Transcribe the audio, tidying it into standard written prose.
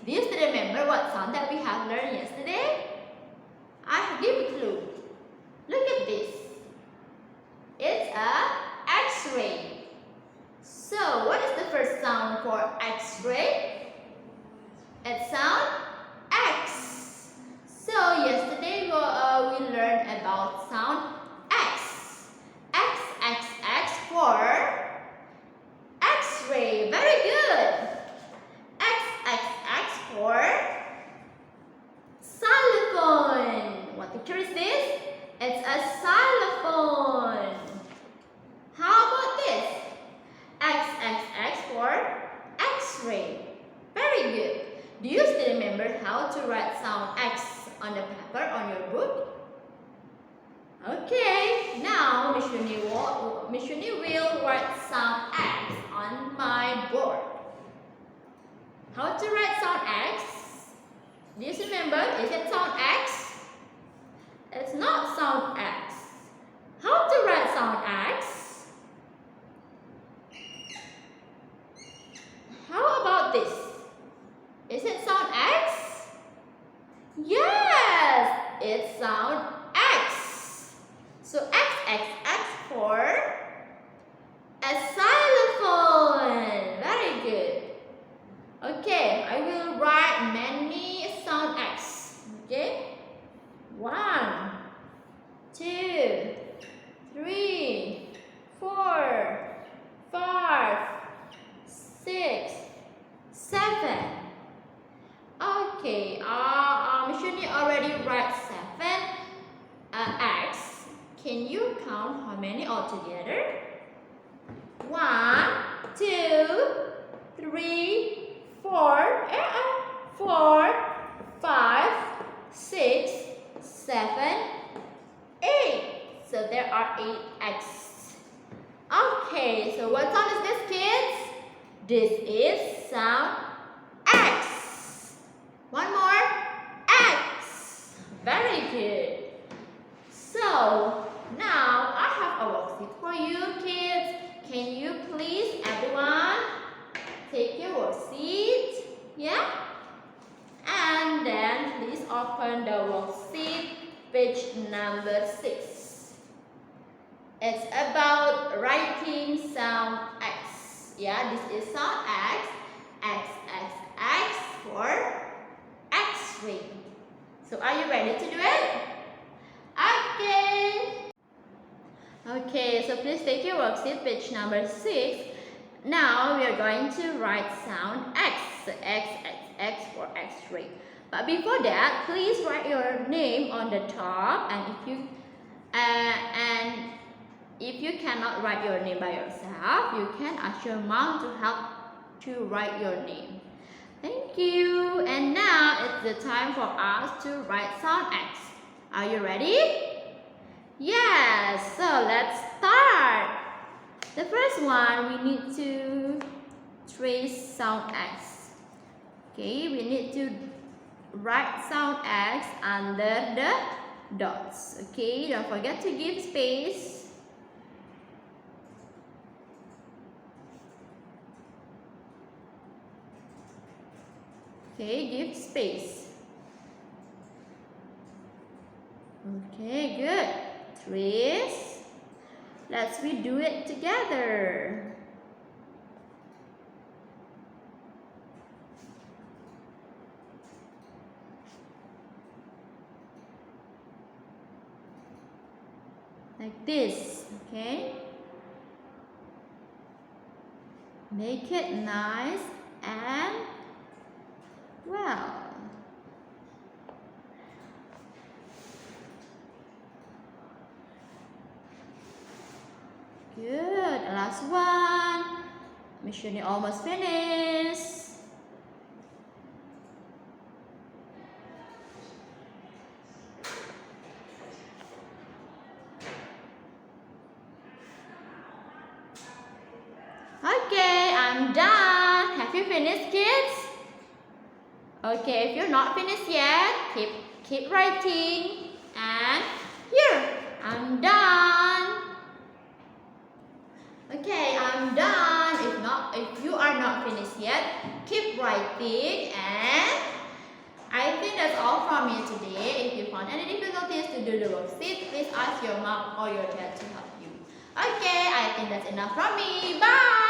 Do you still remember what sound that we have learned yesterday? I have given a clue. Look at this. It's a X-ray. So, what is the first sound for X-ray? It sounds X. So, yesterday we learned about sound X. X, X, X for X-ray. Very good. X, X, X for xylophone. What picture is this? It's a xylophone. How about this? X, X, X for X-ray. Very good. Do you still remember how to write sound X on the paper on your book? Okay, now Miss Yuni will write sound X on my board. How to write sound X? Do you remember? Is it sound X? It's not sound X. How to write sound X? How about this? Is it sound X? Yes, it's sound X. So X, X, X for a xylophone. Very good. Okay, I will write many sound X. Okay? 1, 2, 3, 4, 5, 6, 7. Okay, Miss Yuni already write 7 X. Can you count how many altogether? 1, 2, 3, 4, 5, 6, 7, 8. So there are 8 X. Okay, so what sound is this, kids? This is sound X. One more. X. Very good. So now I have a worksheet for you, kids. Can you please, everyone, take your worksheet? Yeah? And then please open the worksheet, page number 6. It's about writing sound X. Yeah, this is sound X. X, X, X for X-ray. So are you ready to do it? Okay. Okay, so please take your worksheet, page number 6. Now we are going to write sound X. X, X, X for X-ray. But before that, please write your name on the top. And if you cannot write your name by yourself, you can ask your mom to help to write your name. Thank you. And now it's the time for us to write sound X. Are you ready? Yes. So let's start. The first one, we need to trace sound X. Okay, we need to write sound X under the dots. Okay, don't forget to give space. Okay, give space. Okay, good. Trace. Let's redo it together. Like this, okay? Make it nice and well. Good. Last one. Mission almost finished. Okay, I'm done. Have you finished, kids? Okay, if you're not finished yet, keep writing. And here, I'm done. Okay, I'm done. If not you are not finished yet, keep writing. And I think that's all from me today. If you found any difficulties to do the worksheet, please ask your mom or your dad to help you. Okay, I think that's enough from me. Bye!